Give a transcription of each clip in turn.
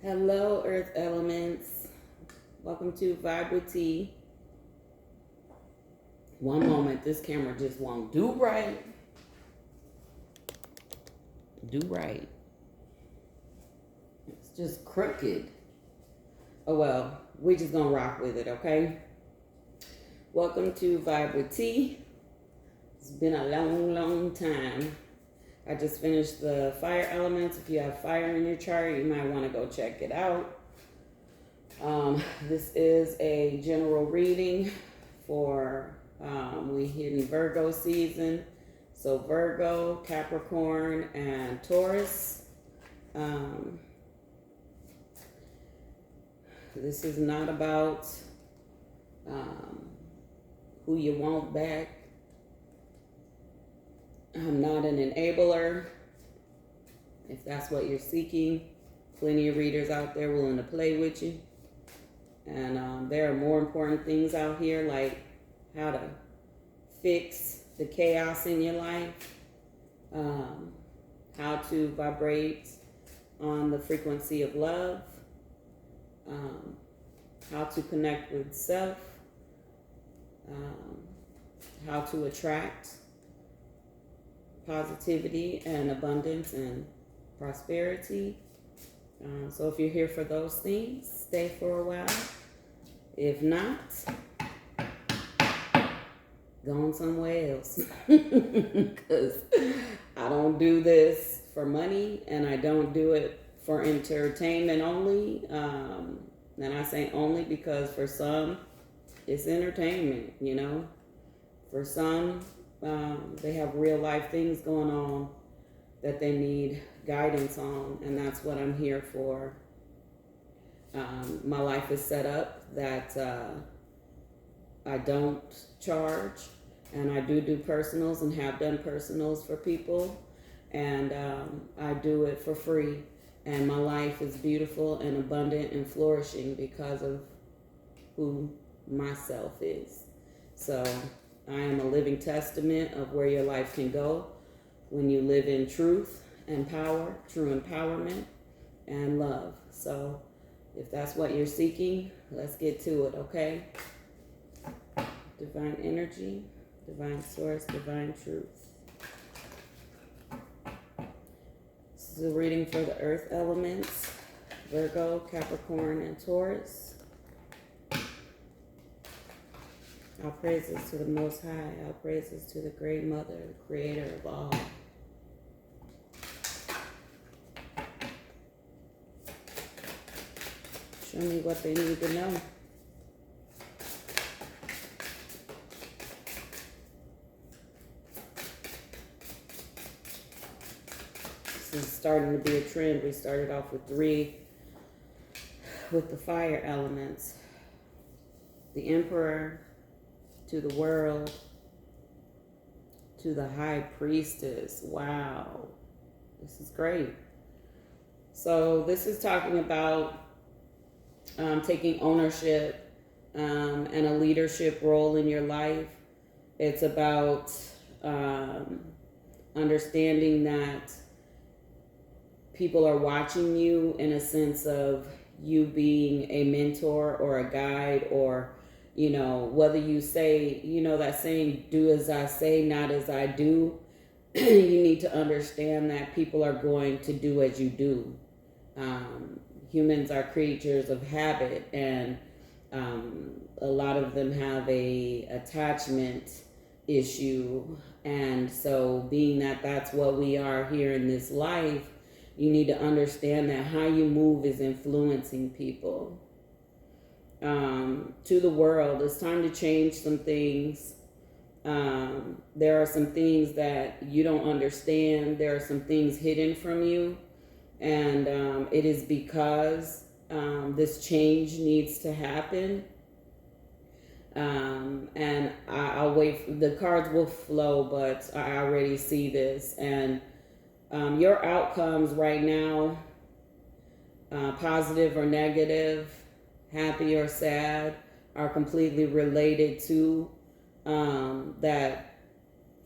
Hello, Earth Elements. Welcome to Vibe with Tea. One moment, this camera just won't do right. Do right. It's just crooked. Oh well, we just gonna rock with it, okay? Welcome to Vibe with Tea. It's been a long time. I just finished the fire elements. If you have fire in your chart, you might want to go check it out. This is a general reading for we hit in Virgo season. So Virgo, Capricorn, and Taurus. This is not about who you want back. I'm not an enabler. If that's what you're seeking, plenty of readers out there willing to play with you. And there are more important things out here, like how to fix the chaos in your life, how to vibrate on the frequency of love, how to connect with self, how to attract positivity and abundance and prosperity. So if you're here for those things, stay for a while. If not, go on somewhere else. Because I don't do this for money and I don't do it for entertainment only. And I say only because for some, it's entertainment, you know. For some, they have real life things going on that they need guidance on, and that's what I'm here for. My life is set up that I don't charge, and I do personals and have done personals for people, and I do it for free, and my life is beautiful and abundant and flourishing because of who myself is. So I am a living testament of where your life can go when you live in truth and power, true empowerment and love. So if that's what you're seeking, let's get to it, okay? Divine energy, divine source, divine truth. This is a reading for the earth elements, Virgo, Capricorn, and Taurus. All praises to the Most High. All praises to the Great Mother, the Creator of all. Show me what they need to know. This is starting to be a trend. We started off with 3 with the fire elements. The Emperor, to the world, to the high priestess. Wow, this is great. So this is talking about taking ownership and a leadership role in your life. It's about understanding that people are watching you in a sense of you being a mentor or a guide, or you know, whether you say, you know, that saying, do as I say, not as I do, you need to understand that people are going to do as you do. Humans are creatures of habit, and a lot of them have a attachment issue. And so being that that's what we are here in this life, you need to understand that how you move is influencing people. To the world, it's time to change some things. There are some things that you don't understand. There are some things hidden from you. And it is because this change needs to happen. And I'll wait. The cards will flow, but I already see this. And your outcomes right now, positive or negative, happy or sad, are completely related to that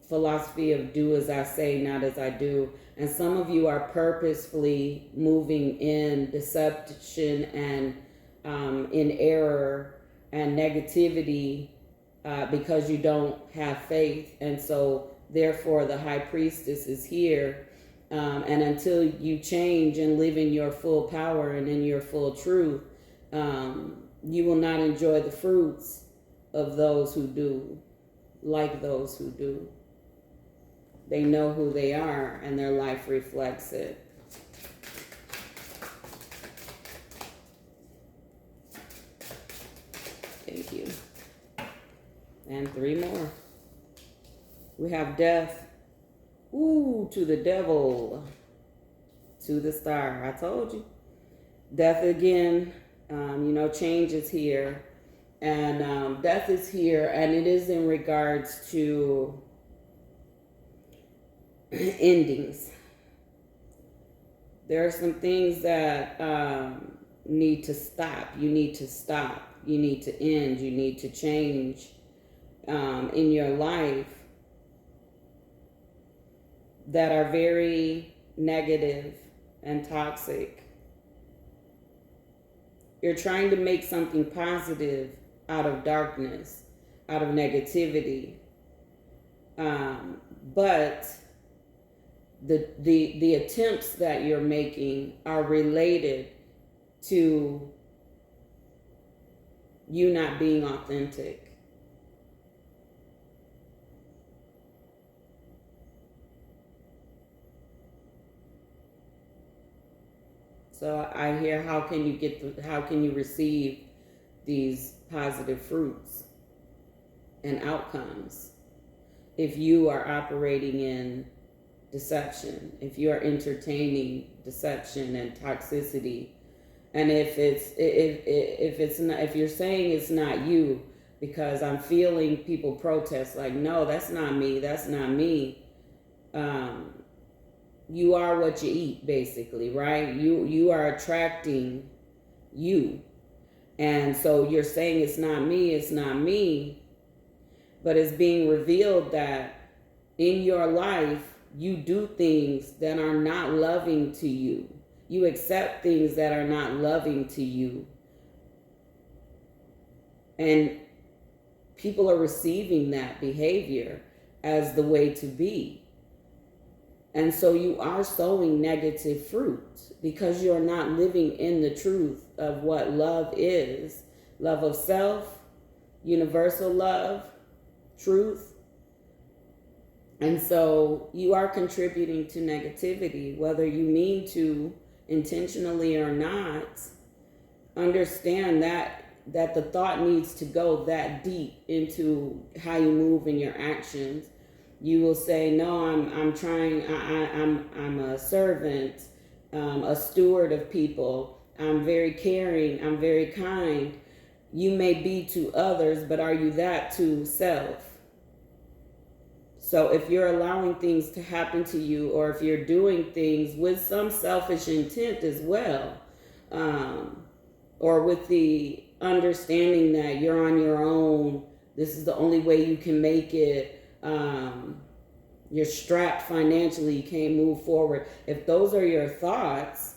philosophy of do as I say, not as I do. And some of you are purposefully moving in deception and in error and negativity because you don't have faith. And so therefore the high priestess is here. And until you change and live in your full power and in your full truth, you will not enjoy the fruits of those who do, like those who do. They know who they are, and their life reflects it. Thank you. And 3 more. We have death. Ooh, to the devil. To the star. I told you. Death again. Change is here. And death is here, and it is in regards to endings. There are some things that need to stop. You need to stop. You need to end. You need to change in your life that are very negative and toxic. You're trying to make something positive out of darkness, out of negativity. But the attempts that you're making are related to you not being authentic. So I hear, how can you receive these positive fruits and outcomes if you are operating in deception, if you are entertaining deception and toxicity, and if you're saying it's not you, because I'm feeling people protest like, no, that's not me, that's not me. You are what you eat, basically, right? You are attracting you. And so you're saying it's not me, but it's being revealed that in your life, you do things that are not loving to you. You accept things that are not loving to you. And people are receiving that behavior as the way to be. And so you are sowing negative fruit because you're not living in the truth of what love is. Love of self, universal love, truth. And so you are contributing to negativity, whether you mean to intentionally or not. Understand that the thought needs to go that deep into how you move in your actions. You will say, no, I'm trying, I'm a servant, a steward of people. I'm very caring, I'm very kind. You may be to others, but are you that to self? So if you're allowing things to happen to you, or if you're doing things with some selfish intent as well, or with the understanding that you're on your own, this is the only way you can make it, you're strapped financially, you can't move forward. If those are your thoughts,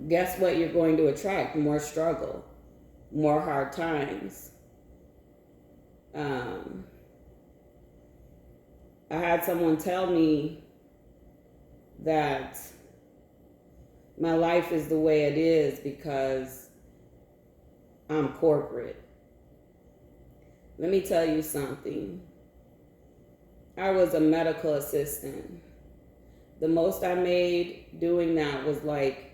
guess what you're going to attract? More struggle, more hard times. I had someone tell me that my life is the way it is because I'm corporate. Let me tell you something. I was a medical assistant. The most I made doing that was like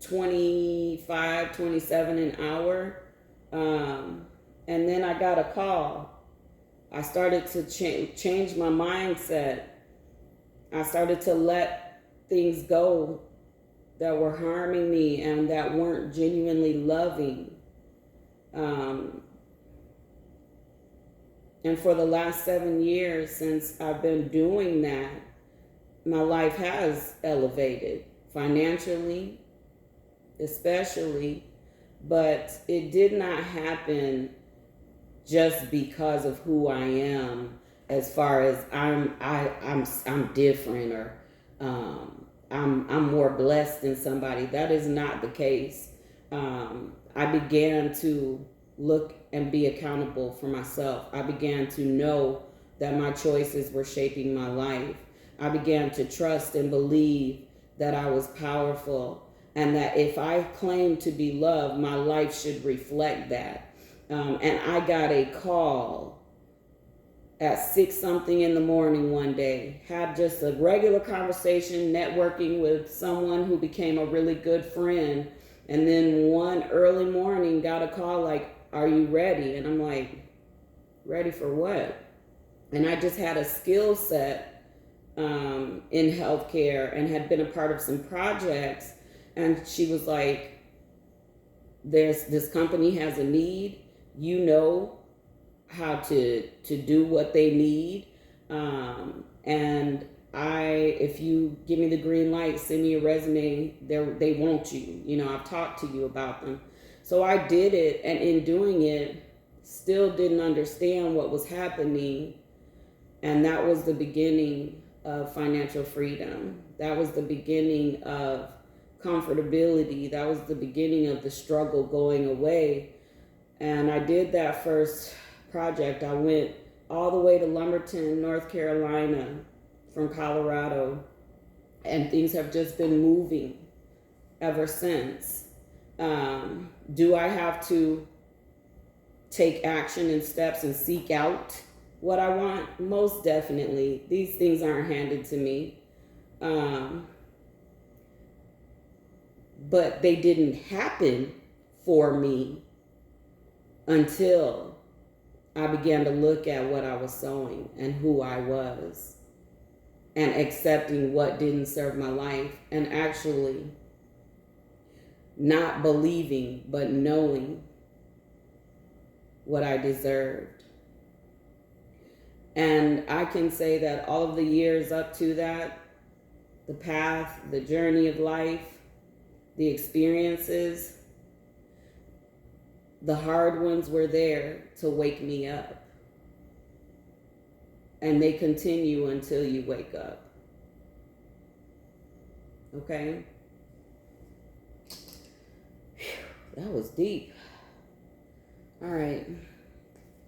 25, 27 an hour. And then I got a call. I started to change my mindset. I started to let things go that were harming me and that weren't genuinely loving. And for the last 7 years since I've been doing that, my life has elevated financially, especially, but it did not happen just because of who I am, as far as I'm different, or I'm more blessed than somebody. That is not the case. I began to look and be accountable for myself. I began to know that my choices were shaping my life. I began to trust and believe that I was powerful, and that if I claimed to be loved, my life should reflect that. And I got a call at 6 something in the morning one day, had just a regular conversation, networking with someone who became a really good friend. And then one early morning got a call like, "Are you ready?" And I'm like, "Ready for what?" And I just had a skill set in healthcare and had been a part of some projects. And she was like, this company has a need. You know how to do what they need. And if you give me the green light, send me a resume, they want you. You know, I've talked to you about them. So I did it, and in doing it, still didn't understand what was happening. And that was the beginning of financial freedom. That was the beginning of comfortability. That was the beginning of the struggle going away. And I did that first project. I went all the way to Lumberton, North Carolina from Colorado, and things have just been moving ever since. Do I have to take action and steps and seek out what I want? Most definitely. These things aren't handed to me. But they didn't happen for me until I began to look at what I was sowing and who I was, and accepting what didn't serve my life, and actually not believing but knowing what I deserved. And I can say that all of the years up to that, the path, the journey of life, the experiences, the hard ones were there to wake me up. And they continue until you wake up. Okay? Whew, that was deep. All right.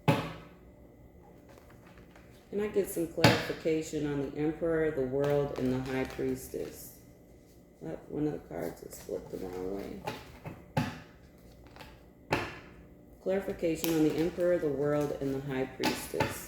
Can I get some clarification on the Emperor, the World, and the High Priestess? One of the cards is flipped the wrong way. Clarification on the Emperor, the World, and the High Priestess.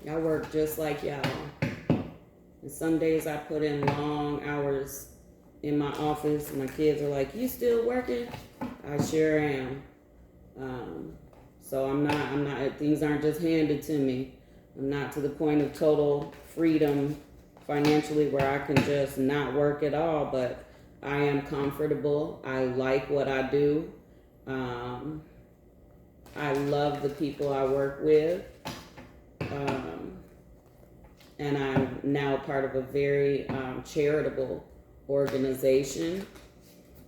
I work just like y'all. And some days I put in long hours in my office, and my kids are like, "You still working?" I sure am. So I'm not, things aren't just handed to me. I'm not to the point of total freedom financially where I can just not work at all, but I am comfortable. I like what I do. I love the people I work with. And I'm now part of a very charitable organization,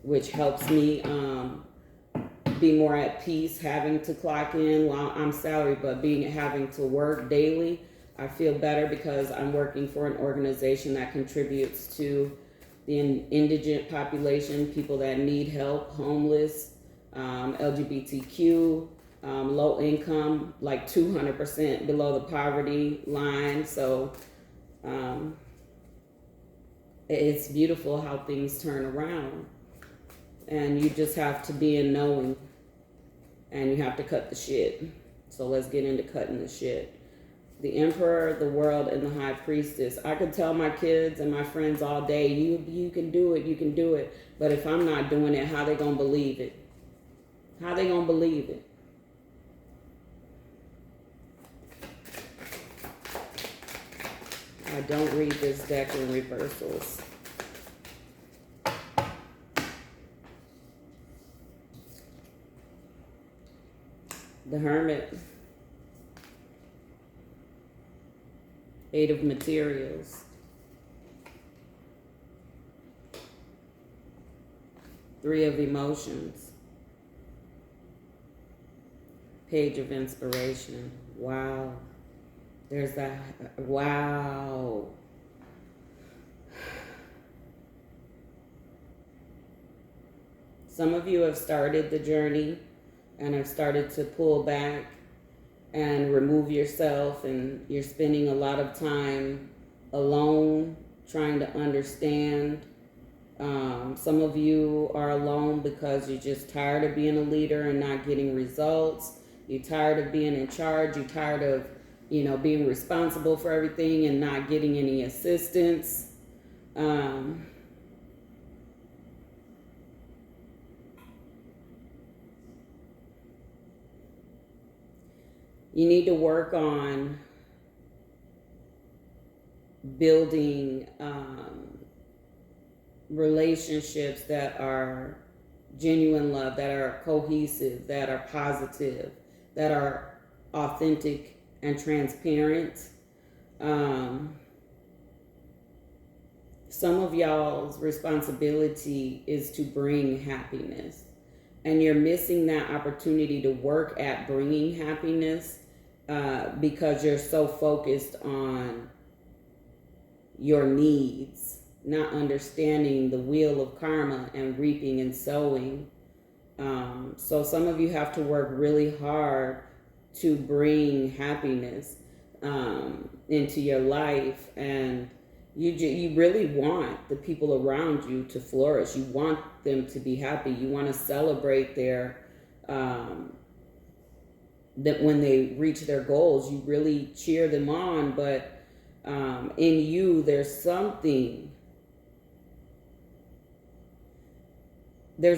which helps me be more at peace, having to clock in while I'm salaried, but having to work daily. I feel better because I'm working for an organization that contributes to the indigent population, people that need help, homeless, LGBTQ, low income, like 200% below the poverty line. So it's beautiful how things turn around. And you just have to be in knowing, and you have to cut the shit. So let's get into cutting the shit. The Emperor, the World, and the High Priestess. I could tell my kids and my friends all day, you can do it, you can do it. But if I'm not doing it, how they gonna believe it? How they gonna believe it? I don't read this deck in reversals. The Hermit. Eight of materials. Three of emotions. Page of inspiration. Wow. There's that. Wow. Some of you have started the journey and have started to pull back and remove yourself, and you're spending a lot of time alone trying to understand. Some of you are alone because you're just tired of being a leader and not getting results. You're tired of being in charge. You're tired of, being responsible for everything and not getting any assistance. You need to work on building relationships that are genuine love, that are cohesive, that are positive, that are authentic and transparent. Some of y'all's responsibility is to bring happiness, and you're missing that opportunity to work at bringing happiness because you're so focused on your needs, not understanding the wheel of karma and reaping and sowing. So some of you have to work really hard to bring happiness into your life, and you really want the people around you to flourish. You want them to be happy. You want to celebrate their that when they reach their goals. You really cheer them on, but in you there's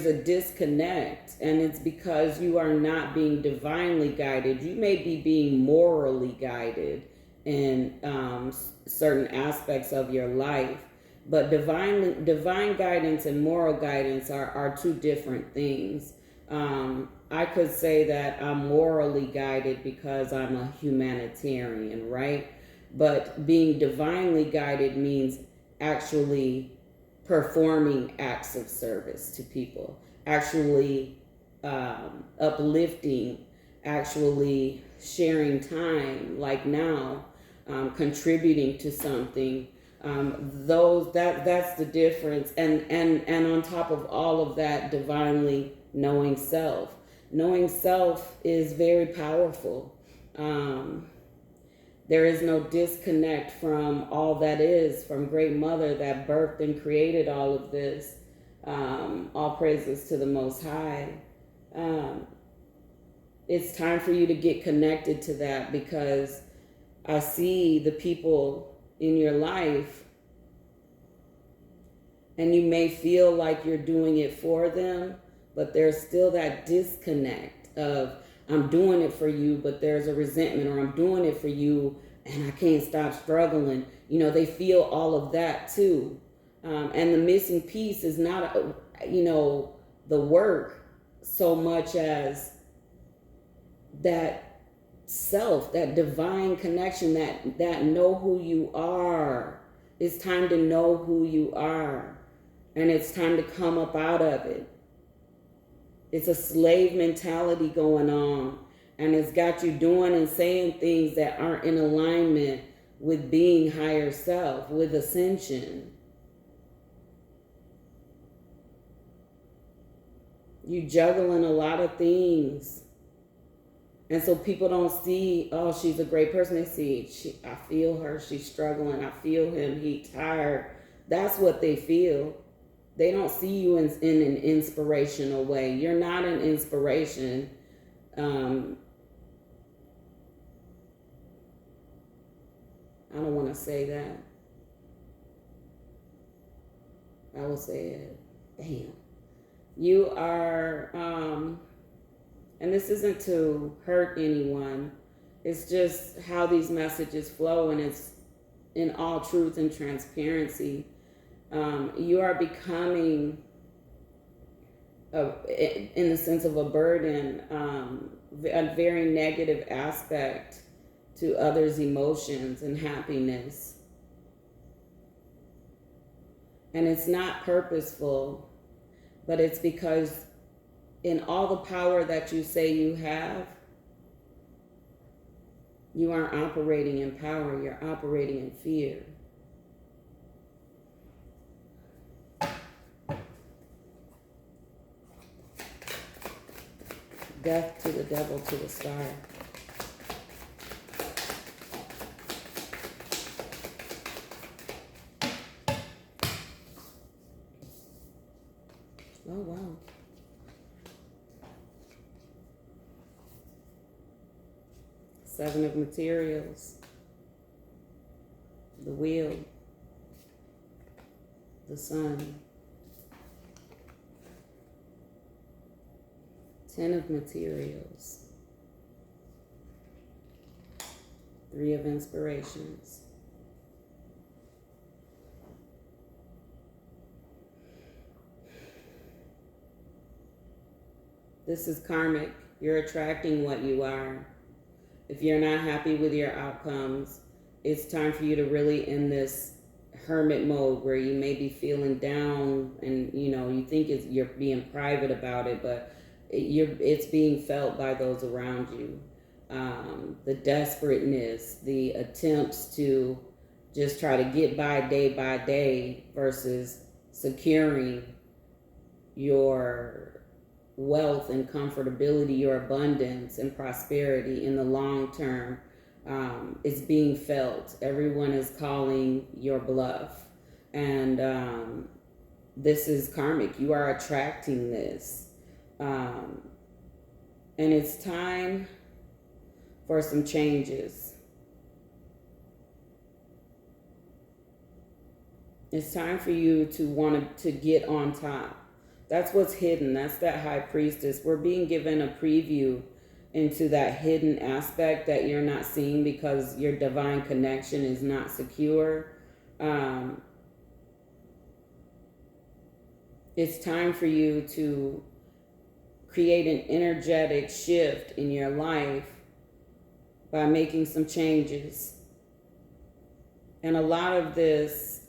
a disconnect, and it's because you are not being divinely guided. You may be being morally guided in certain aspects of your life, but divine guidance and moral guidance are two different things. I could say that I'm morally guided because I'm a humanitarian, right? But being divinely guided means actually performing acts of service to people, actually uplifting, actually sharing time, like now, contributing to something. That's the difference. And on top of all of that, divinely knowing self. Knowing self is very powerful. There is no disconnect from all that is, from Great Mother that birthed and created all of this. All praises to the Most High. It's time for you to get connected to that, because I see the people in your life and you may feel like you're doing it for them, but there's still that disconnect of, I'm doing it for you, but there's a resentment, or I'm doing it for you and I can't stop struggling. They feel all of that too. And the missing piece is not, the work so much as that self, that divine connection, that know who you are. It's time to know who you are, and it's time to come up out of it. It's a slave mentality going on, and it's got you doing and saying things that aren't in alignment with being higher self, with ascension. You juggling a lot of things. And so people don't see, oh, she's a great person. They see, I feel her, she's struggling. I feel him, he's tired. That's what they feel. They don't see you in an inspirational way. You're not an inspiration. I don't want to say that. I will say it. Damn. You are, and this isn't to hurt anyone. It's just how these messages flow, and it's in all truth and transparency. You are becoming, in the sense of a burden, a very negative aspect to others' emotions and happiness. And it's not purposeful, but it's because in all the power that you say you have, you aren't operating in power, you're operating in fear. Death to the devil, to the star. Oh, wow. Seven of materials. The wheel. The sun. 10 of materials. 3 of inspirations. This is karmic. You're attracting what you are. If you're not happy with your outcomes, it's time for you to really end this hermit mode where you may be feeling down and you think you're being private about it, but it's being felt by those around you. The desperateness, the attempts to just try to get by day versus securing your wealth and comfortability, your abundance and prosperity in the long term, is being felt. Everyone is calling your bluff. And this is karmic. You are attracting this. And it's time for some changes. It's time for you to want to get on top. That's what's hidden. That's that high priestess. We're being given a preview into that hidden aspect that you're not seeing because your divine connection is not secure. It's time for you to create an energetic shift in your life by making some changes. And a lot of this,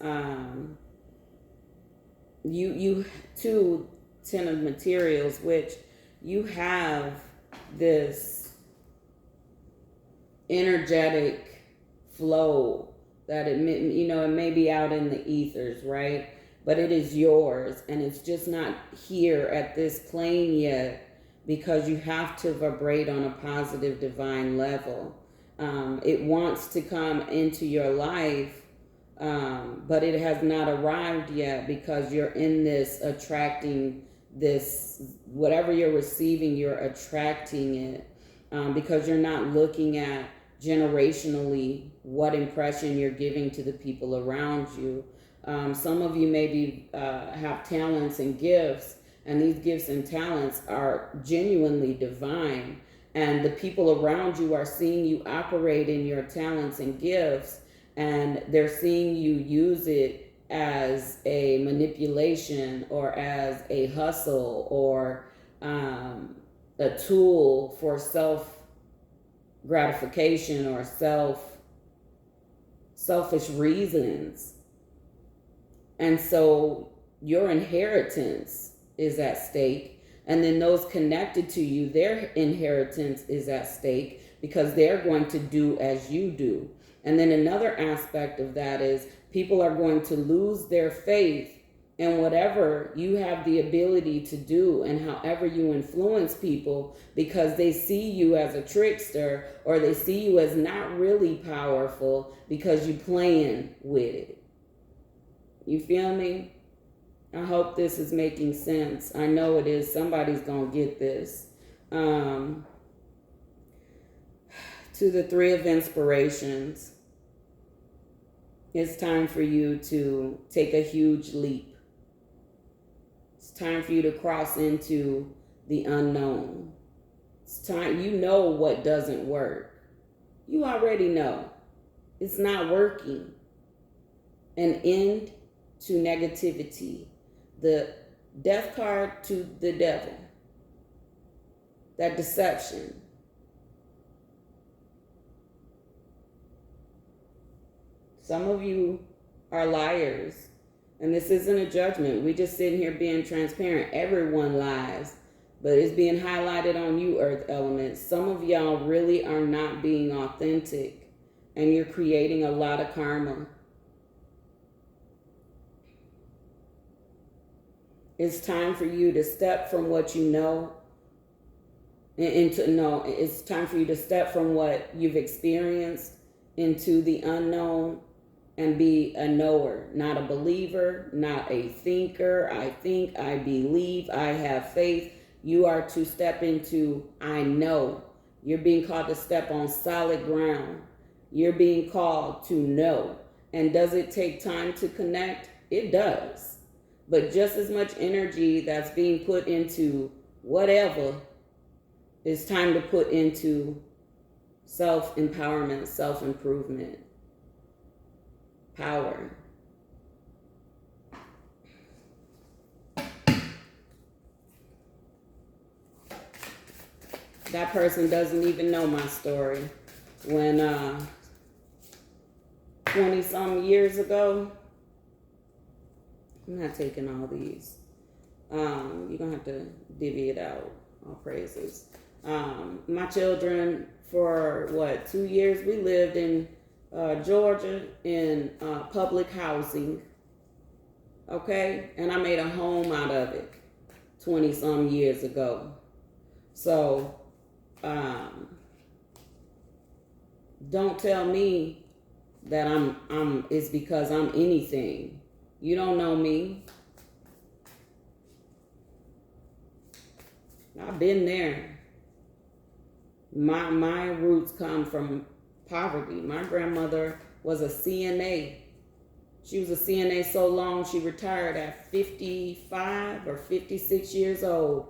you too, 10 of materials, which you have this energetic flow that it may be out in the ethers, right? But it is yours, and it's just not here at this plane yet because you have to vibrate on a positive divine level. It wants to come into your life, but it has not arrived yet because you're in this attracting this, whatever you're receiving, you're attracting it, because you're not looking at generationally what impression you're giving to the people around you. Some of you maybe have talents and gifts, and these gifts and talents are genuinely divine, and the people around you are seeing you operate in your talents and gifts, and they're seeing you use it as a manipulation or as a hustle or a tool for self gratification or selfish reasons. And so your inheritance is at stake, and then those connected to you, their inheritance is at stake because they're going to do as you do. And then another aspect of that is people are going to lose their faith in whatever you have the ability to do and however you influence people, because they see you as a trickster, or they see you as not really powerful because you're playing with it. You feel me? I hope this is making sense. I know it is. Somebody's going to get this. To the 3 of inspirations. It's time for you to take a huge leap. It's time for you to cross into the unknown. It's time, you know what doesn't work. You already know. It's not working. An end to negativity. The death card to the devil. That deception. Some of you are liars. And this isn't a judgment. We just sitting here being transparent. Everyone lies. But it's being highlighted on you, earth elements. Some of y'all really are not being authentic. And you're creating a lot of karma. It's time for you to step from what you know it's time for you to step from what you've experienced into the unknown and be a knower, not a believer, not a thinker. I think, I believe, I have faith. You are to step into I know. You're being called to step on solid ground. You're being called to know. And does it take time to connect? It does. But just as much energy that's being put into whatever, it's time to put into self-empowerment, self-improvement, power. That person doesn't even know my story. When 20-some years ago, I'm not taking all these. You're going to have to divvy it out. All praises. My children, for 2 years, we lived in Georgia in public housing. Okay? And I made a home out of it 20-some years ago. So, don't tell me that it's because I'm anything. You don't know me. I've been there. My roots come from poverty. My grandmother was a CNA. She was a CNA so long she retired at 55 or 56 years old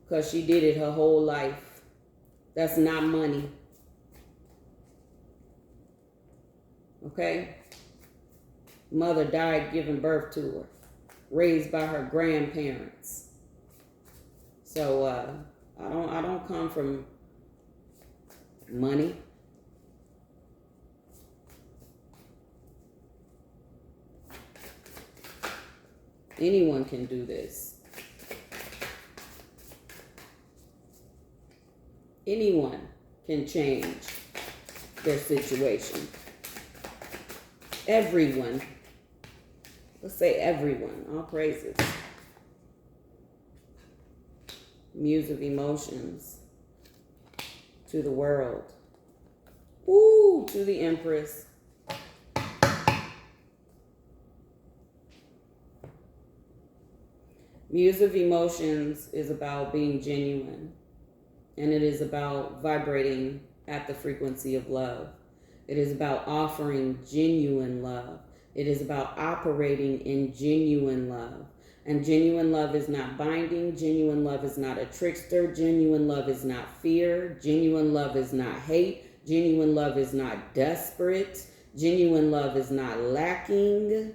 because she did it her whole life. That's not money. Okay? Mother died giving birth to her, raised by her grandparents. So I don't come from money. Anyone can do this. Anyone can change their situation. Everyone. Let's say everyone. All praises. Muse of emotions to the world. Ooh, to the Empress. Muse of emotions is about being genuine, and it is about vibrating at the frequency of love. It is about offering genuine love. It is about operating in genuine love. And genuine love is not binding. Genuine love is not a trickster. Genuine love is not fear. Genuine love is not hate. Genuine love is not desperate. Genuine love is not lacking.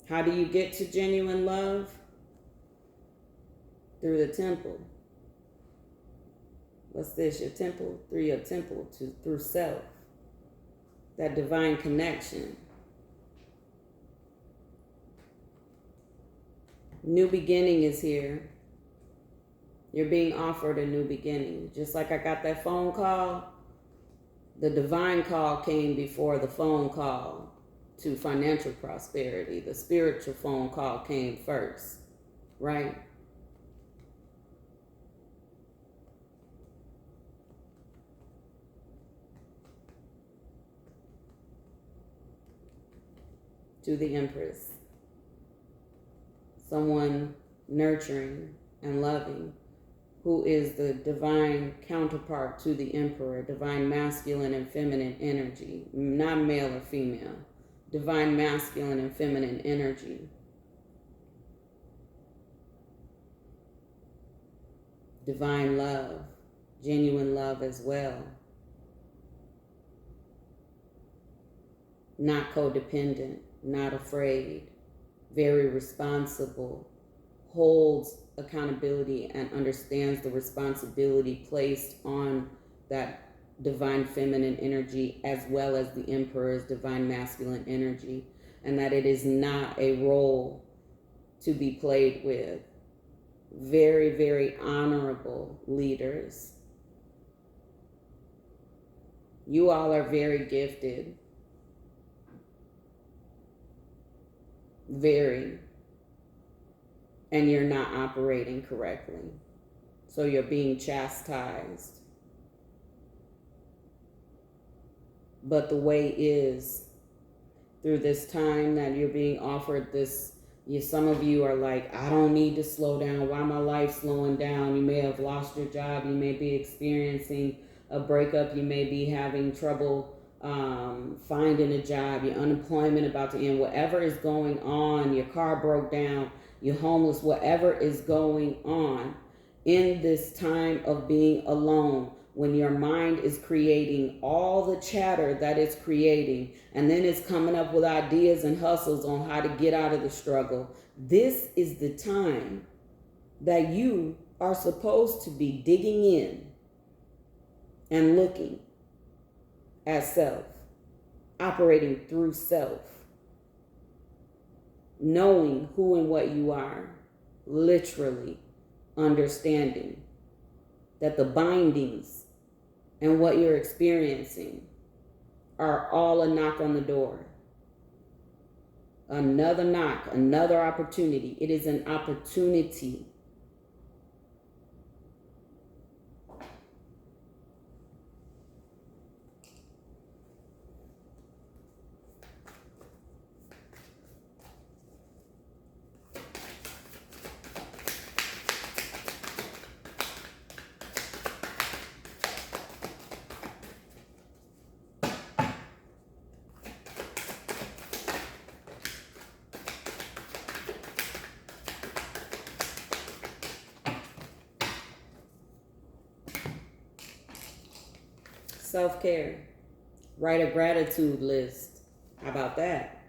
How do you get to genuine love? Through the temple. What's this? Your temple? Through your temple, through self. That divine connection. New beginning is here. You're being offered a new beginning. Just like I got that phone call, the divine call came before the phone call to financial prosperity. The spiritual phone call came first, right? To the Empress. Someone nurturing and loving, who is the divine counterpart to the Emperor, divine masculine and feminine energy, not male or female, divine masculine and feminine energy. Divine love, genuine love as well. Not codependent, not afraid, very responsible, holds accountability and understands the responsibility placed on that divine feminine energy, as well as the Emperor's divine masculine energy, and that it is not a role to be played with. Very, very honorable leaders. You all are very gifted. Very. And you're not operating correctly. So you're being chastised. But the way is through this time that you're being offered this. Some of you are like, I don't need to slow down. Why my life slowing down? You may have lost your job. You may be experiencing a breakup. You may be having trouble finding a job. Your unemployment about to end. Whatever is going on, your car broke down, you're homeless, whatever is going on in this time of being alone, when your mind is creating all the chatter that it's creating, and then it's coming up with ideas and hustles on how to get out of the struggle. This is the time that you are supposed to be digging in and looking at self, operating through self, knowing who and what you are, literally understanding that the bindings and what you're experiencing are all a knock on the door. Another knock, another opportunity. It is an opportunity. Self-care. Write a gratitude list. How about that?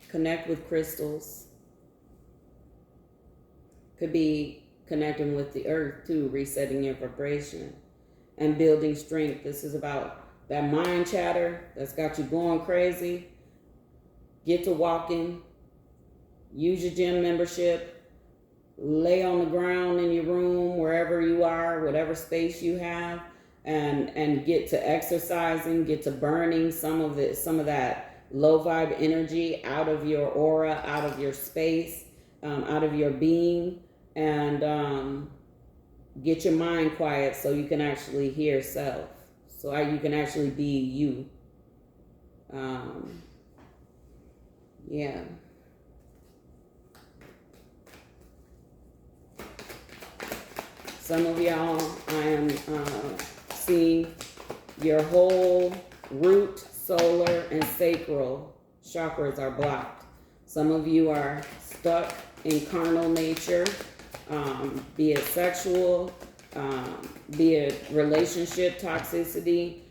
Connect with crystals. Could be connecting with the earth too, resetting your vibration and building strength. This is about that mind chatter that's got you going crazy. Get to walking. Use your gym membership. Lay on the ground in your room, wherever you are, whatever space you have, and get to exercising, get to burning some of that low vibe energy out of your aura, out of your space, out of your being, and get your mind quiet so you can actually hear self, so you can actually be you. Yeah. Some of y'all, I am seeing your whole root, solar, and sacral chakras are blocked. Some of you are stuck in carnal nature, be it sexual, be it relationship toxicity,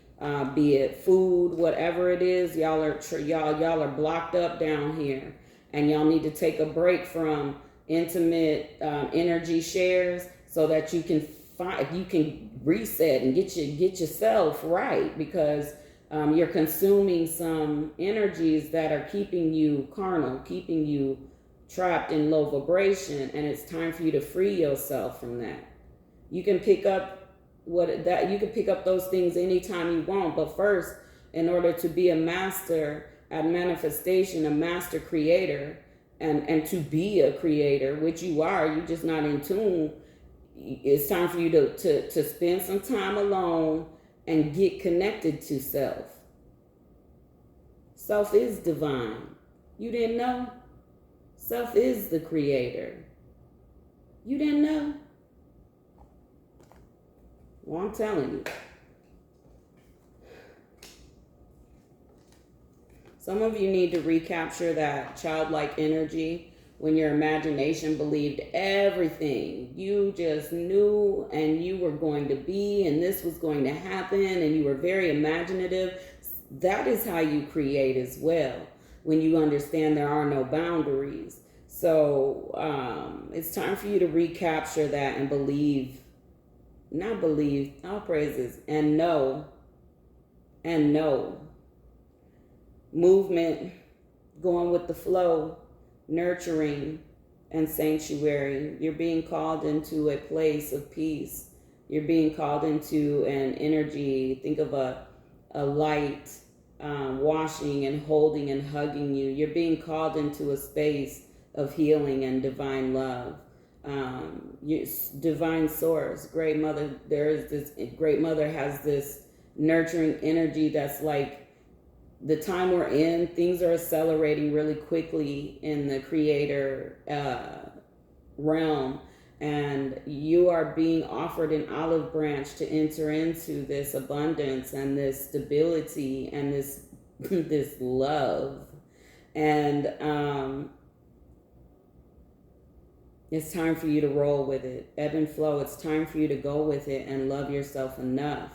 be it food, whatever it is. Y'all are blocked up down here, and y'all need to take a break from intimate energy shares, so that you can reset and get yourself right, because you're consuming some energies that are keeping you carnal, keeping you trapped in low vibration, and it's time for you to free yourself from that. You can pick up those things anytime you want, but first, in order to be a master at manifestation, a master creator, and to be a creator, which you are, you're just not in tune. It's time for you to spend some time alone and get connected to self. Self is divine. You didn't know? Self is the creator. You didn't know? Well, I'm telling you. Some of you need to recapture that childlike energy when your imagination believed everything. You just knew, and you were going to be, and this was going to happen, and you were very imaginative. That is how you create as well, when you understand there are no boundaries. So it's time for you to recapture that and believe not believe, all praises, and know, movement, going with the flow, nurturing, and sanctuary. You're being called into a place of peace. You're being called into an energy. Think of a light washing and holding and hugging you. You're being called into a space of healing and divine love. Divine source, great mother. There is this great mother has this nurturing energy that's like, the time we're in, things are accelerating really quickly in the creator realm, and you are being offered an olive branch to enter into this abundance and this stability and this this love. And it's time for you to roll with it. Ebb and flow. It's time for you to go with it and love yourself enough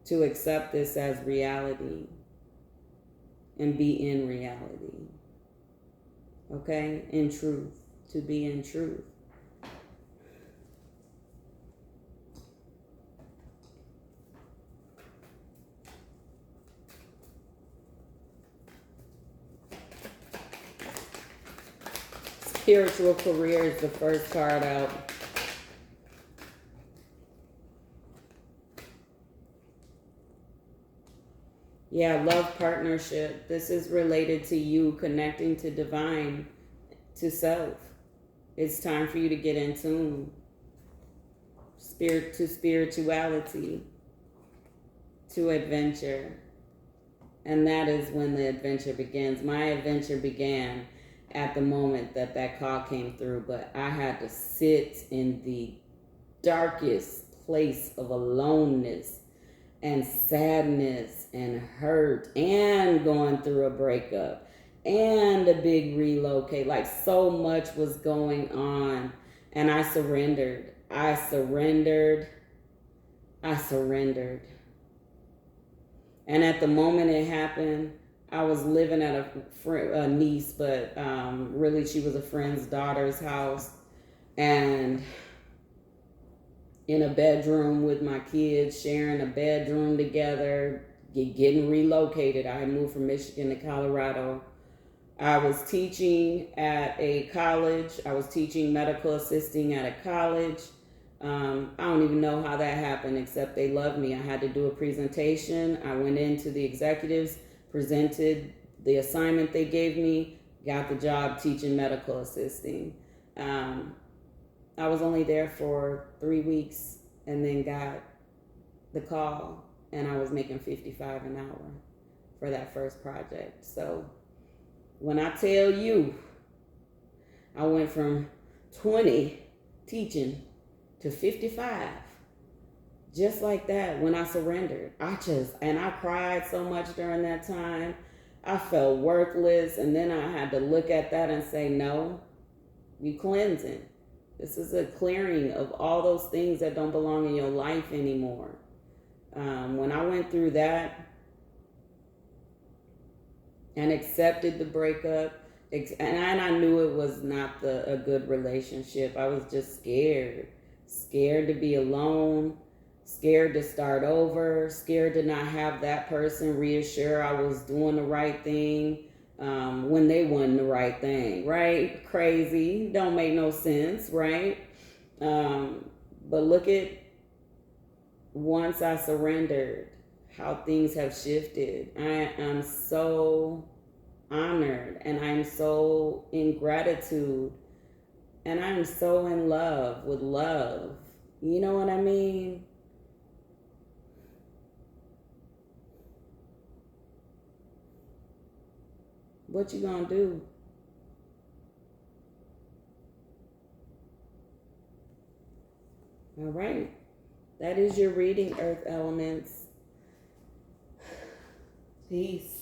to accept this as reality and be in reality. Okay? In truth. To be in truth. Spiritual career is the first card out. Yeah, love partnership. This is related to you connecting to divine, to self. It's time for you to get in tune. Spirit to spirituality, to adventure. And that is when the adventure begins. My adventure began at the moment that that call came through, but I had to sit in the darkest place of aloneness and sadness and hurt and going through a breakup and a big relocate. Like, so much was going on, and I surrendered. I surrendered. And at the moment it happened, I was living at a niece, but really she was a friend's daughter's house, and in a bedroom with my kids, sharing a bedroom together, getting relocated. I moved from Michigan to Colorado. I was teaching at a college. I was teaching medical assisting at a college. I don't even know how that happened, except they loved me. I had to do a presentation. I went into the executives, presented the assignment they gave me, got the job teaching medical assisting. I was only there for 3 weeks and then got the call, and I was making $55 an hour for that first project. So when I tell you, I went from 20 teaching to 55, just like that, when I surrendered. And I cried so much during that time. I felt worthless, and then I had to look at that and say, no, you cleansing. This is a clearing of all those things that don't belong in your life anymore. When I went through that and accepted the breakup, and I knew it was not a good relationship. I was just scared to be alone, scared to start over, scared to not have that person reassure I was doing the right thing when they wasn't the right thing, right? Crazy, don't make no sense, right? But look at, once I surrendered, how things have shifted. I am so honored, and I'm so in gratitude, and I'm so in love with love. You know what I mean? What you gonna do? All right. That is your reading, Earth Elements. Peace.